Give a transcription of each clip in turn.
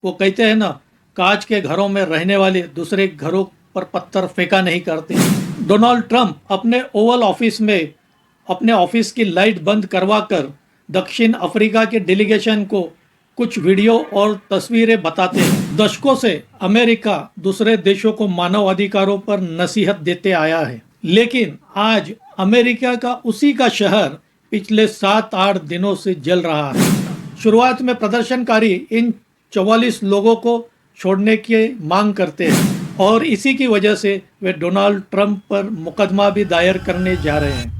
वो कहते हैं ना, कांच के घरों में रहने वाले दूसरे घरों पर पत्थर फेंका नहीं करते। डोनाल्ड ट्रंप अपने ओवल ऑफिस में अपने ऑफिस की लाइट बंद करवाकर दक्षिण अफ्रीका के डेलीगेशन को कुछ वीडियो और तस्वीरें बताते हैं। दशकों से अमेरिका दूसरे देशों को मानव अधिकारों पर नसीहत देते आया है, लेकिन आज अमेरिका का उसी का शहर पिछले 7-8 दिनों से जल रहा है। शुरुआत में प्रदर्शनकारी इन 44 लोगों को छोड़ने की मांग करते हैं और इसी की वजह से वे डोनाल्ड ट्रंप पर मुकदमा भी दायर करने जा रहे हैं।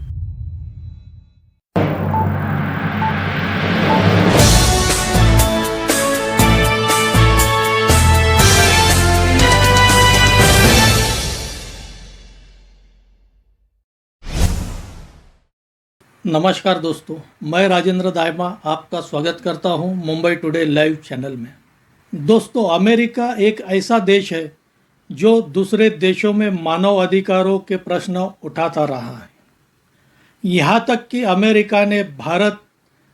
नमस्कार दोस्तों, मैं राजेंद्र दायमा आपका स्वागत करता हूं मुंबई टुडे लाइव चैनल में। दोस्तों, अमेरिका एक ऐसा देश है जो दूसरे देशों में मानव अधिकारों के प्रश्न उठाता रहा है। यहां तक कि अमेरिका ने भारत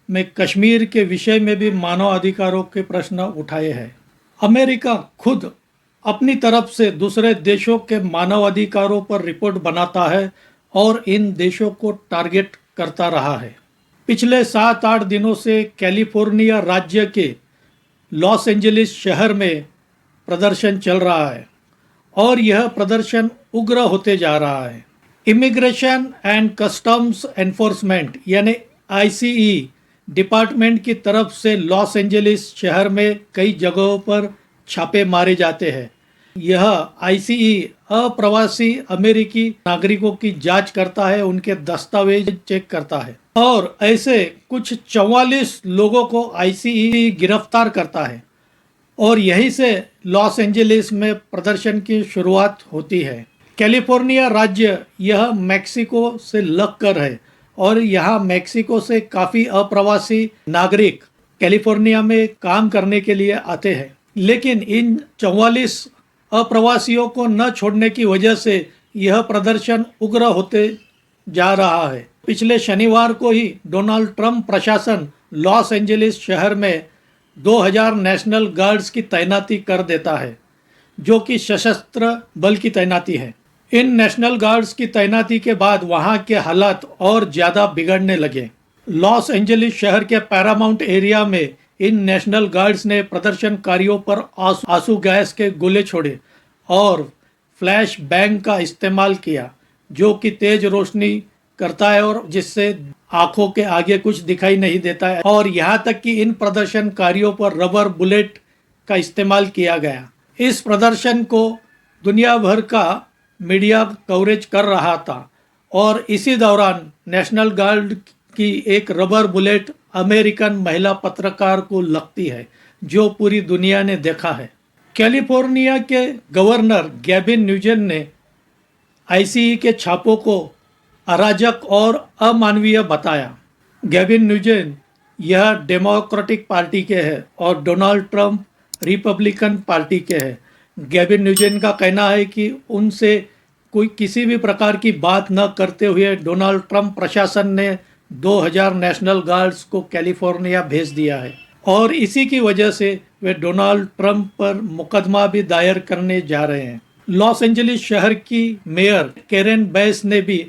में कश्मीर के विषय में भी मानव अधिकारों के प्रश्न उठाए हैं। अमेरिका खुद अपनी तरफ से दूसरे देशों के मानव अधिकारों पर रिपोर्ट बनाता है और इन देशों को टारगेट करता रहा है। पिछले 7-8 दिनों से कैलिफोर्निया राज्य के लॉस एंजलिस शहर में प्रदर्शन चल रहा है और यह प्रदर्शन उग्र होते जा रहा है। इमिग्रेशन एंड कस्टम्स एनफोर्समेंट यानी आईसीई डिपार्टमेंट की तरफ से लॉस एंजलिस शहर में कई जगहों पर छापे मारे जाते हैं। यह आईसीई अप्रवासी अमेरिकी नागरिकों की जांच करता है, उनके दस्तावेज चेक करता है और ऐसे कुछ 44 लोगों को आईसीई गिरफ्तार करता है और यहीं से लॉस एंजलिस में प्रदर्शन की शुरुआत होती है। कैलिफोर्निया राज्य यह मैक्सिको से लगकर है और यहाँ मैक्सिको से काफ़ी अप्रवासी नागरिक कैलिफोर्निया में काम करने के लिए आते हैं, लेकिन इन 44 अप्रवासियों को न छोड़ने की वजह से यह प्रदर्शन उग्र होते जा रहा है। पिछले शनिवार को ही डोनाल्ड ट्रंप प्रशासन लॉस एंजलिस शहर में 2000 नेशनल गार्ड्स की तैनाती कर देता है, जो कि सशस्त्र बल की तैनाती है। इन नेशनल गार्ड्स की तैनाती के बाद वहां के हालात और ज़्यादा बिगड़ने लगे। लॉस एंजलिस शहर के पैरामाउंट एरिया में इन नेशनल गार्ड्स ने प्रदर्शनकारियों पर आंसू गैस के गोले छोड़े और फ्लैश बैंग का इस्तेमाल किया, जो कि तेज रोशनी करता है और जिससे आंखों के आगे कुछ दिखाई नहीं देता है। और यहाँ तक कि इन प्रदर्शनकारियों पर रबर बुलेट का इस्तेमाल किया गया। इस प्रदर्शन को दुनिया भर का मीडिया कवरेज कर रहा था और इसी दौरान नेशनल गार्ड की एक रबर बुलेट अमेरिकन महिला पत्रकार को लगती है, जो पूरी दुनिया ने देखा है। कैलिफोर्निया के गवर्नर गैविन न्यूजन ने आईसीई के छापों को अराजक और अमानवीय बताया। गैविन न्यूजन यह डेमोक्रेटिक पार्टी के हैं और डोनाल्ड ट्रंप रिपब्लिकन पार्टी के हैं। गैविन न्यूजन का कहना है कि उनसे कोई किसी भी प्रकार की बात न करते हुए डोनाल्ड ट्रंप प्रशासन ने 2000 नेशनल गार्ड्स को कैलिफोर्निया भेज दिया है और इसी की वजह से वे डोनाल्ड ट्रंप पर मुकदमा भी दायर करने जा रहे हैं। लॉस एंजलिस शहर की मेयर कैरेन बैस ने भी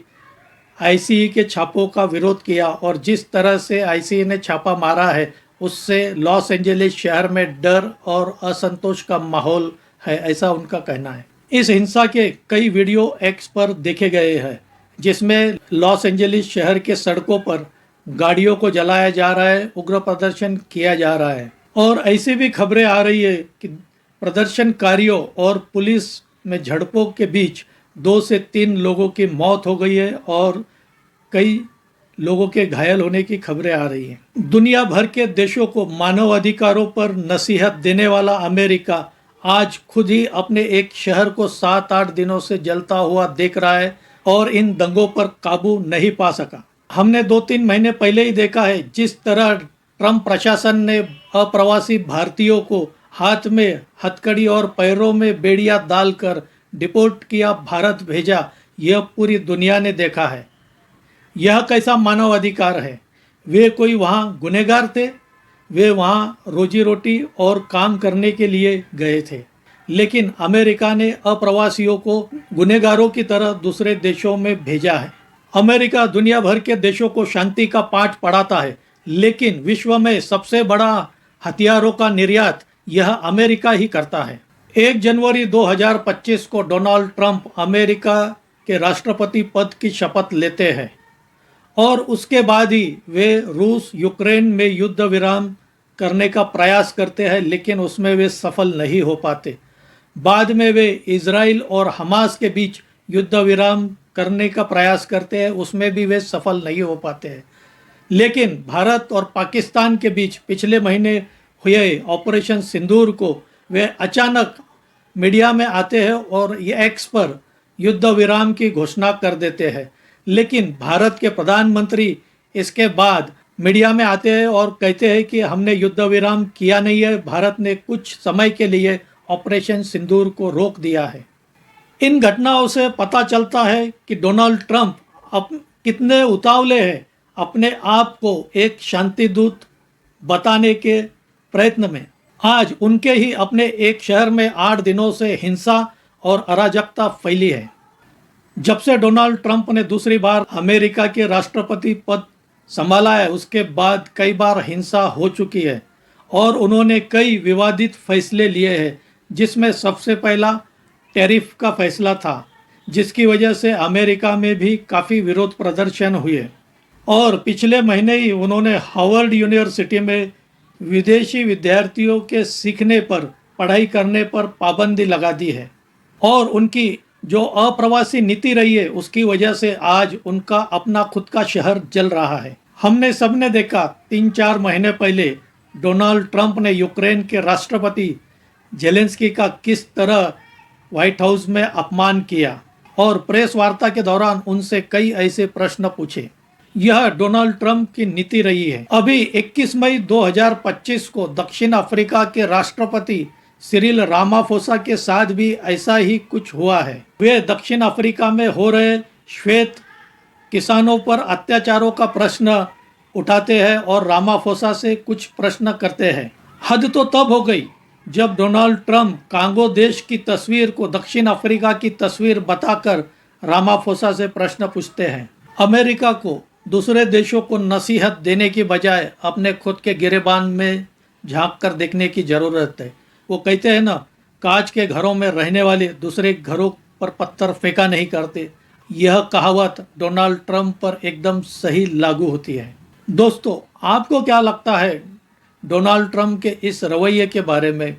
आईसीई के छापों का विरोध किया और जिस तरह से आईसीई ने छापा मारा है उससे लॉस एंजलिस शहर में डर और असंतोष का माहौल है, ऐसा उनका कहना है। इस हिंसा के कई वीडियो एक्स पर देखे गए हैं, जिसमें लॉस एंजलिस शहर के सड़कों पर गाड़ियों को जलाया जा रहा है, उग्र प्रदर्शन किया जा रहा है और ऐसी भी खबरें आ रही है कि प्रदर्शनकारियों और पुलिस में झड़पों के बीच 2 से 3 लोगों की मौत हो गई है और कई लोगों के घायल होने की खबरें आ रही हैं। दुनिया भर के देशों को मानव अधिकारों पर नसीहत देने वाला अमेरिका आज खुद ही अपने एक शहर को 7-8 दिनों से जलता हुआ देख रहा है और इन दंगों पर काबू नहीं पा सका। हमने 2-3 महीने पहले ही देखा है जिस तरह ट्रंप प्रशासन ने अप्रवासी भारतीयों को हाथ में हथकड़ी और पैरों में बेड़ियां डालकर डिपोर्ट किया, भारत भेजा, यह पूरी दुनिया ने देखा है। यह कैसा मानव अधिकार है? वे कोई वहाँ गुनहगार थे? वे वहाँ रोजी रोटी और काम करने के लिए गए थे, लेकिन अमेरिका ने अप्रवासियों को गुनहगारों की तरह दूसरे देशों में भेजा है। अमेरिका दुनिया भर के देशों को शांति का पाठ पढ़ाता है, लेकिन विश्व में सबसे बड़ा हथियारों का निर्यात यह अमेरिका ही करता है। 1 जनवरी 2025 को डोनाल्ड ट्रंप अमेरिका के राष्ट्रपति पद की शपथ लेते हैं और उसके बाद ही वे रूस यूक्रेन में युद्ध विराम करने का प्रयास करते हैं, लेकिन उसमें वे सफल नहीं हो पाते। बाद में वे इजराइल और हमास के बीच युद्ध विराम करने का प्रयास करते हैं, उसमें भी वे सफल नहीं हो पाते हैं। लेकिन भारत और पाकिस्तान के बीच पिछले महीने हुए ऑपरेशन सिंदूर को वे अचानक मीडिया में आते हैं और ये एक्स पर युद्ध विराम की घोषणा कर देते हैं, लेकिन भारत के प्रधानमंत्री इसके बाद मीडिया में आते हैं और कहते हैं कि हमने युद्ध विराम किया नहीं है, भारत ने कुछ समय के लिए ऑपरेशन सिंदूर को रोक दिया है। इन घटनाओं से पता चलता है कि डोनाल्ड ट्रंप अब कितने उतावले हैं अपने आप को एक शांति दूत बताने के प्रयत्न में। आज उनके ही अपने एक शहर में 8 दिनों से हिंसा और अराजकता फैली है। जब से डोनाल्ड ट्रंप ने दूसरी बार अमेरिका के राष्ट्रपति पद संभाला है, उसके बाद कई बार हिंसा हो चुकी है और उन्होंने कई विवादित फैसले लिए हैं, जिसमें सबसे पहला टैरिफ का फैसला था, जिसकी वजह से अमेरिका में भी काफ़ी विरोध प्रदर्शन हुए। और पिछले महीने ही उन्होंने हार्वर्ड यूनिवर्सिटी में विदेशी विद्यार्थियों के सीखने पर, पढ़ाई करने पर पाबंदी लगा दी है। और उनकी जो अप्रवासी नीति रही है, उसकी वजह से आज उनका अपना खुद का शहर जल रहा है। हमने सबने देखा 3-4 महीने पहले डोनाल्ड ट्रंप ने यूक्रेन के राष्ट्रपति जेलेंस्की का किस तरह व्हाइट हाउस में अपमान किया और प्रेस वार्ता के दौरान उनसे कई ऐसे प्रश्न पूछे। यह डोनाल्ड ट्रंप की नीति रही है। अभी 21 मई 2025 को दक्षिण अफ्रीका के राष्ट्रपति सिरिल रामाफोसा के साथ भी ऐसा ही कुछ हुआ है। वे दक्षिण अफ्रीका में हो रहे श्वेत किसानों पर अत्याचारों का प्रश्न उठाते हैं और रामाफोसा से कुछ प्रश्न करते हैं। हद तो तब हो गई जब डोनाल्ड ट्रंप कांगो देश की तस्वीर को दक्षिण अफ्रीका की तस्वीर बताकर रामाफोसा से प्रश्न पूछते हैं। अमेरिका को दूसरे देशों को नसीहत देने की बजाय अपने खुद के गिरेबान में झांक कर देखने की ज़रूरत है। वो कहते हैं ना, कांच के घरों में रहने वाले दूसरे घरों पर पत्थर फेंका नहीं करते। यह कहावत डोनाल्ड ट्रंप पर एकदम सही लागू होती है। दोस्तों, आपको क्या लगता है डोनाल्ड ट्रंप के इस रवैये के बारे में?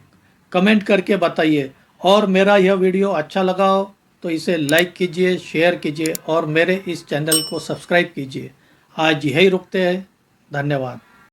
कमेंट करके बताइए। और मेरा यह वीडियो अच्छा लगा हो तो इसे लाइक कीजिए, शेयर कीजिए और मेरे इस चैनल को सब्सक्राइब कीजिए। आज यही रुकते हैं। धन्यवाद।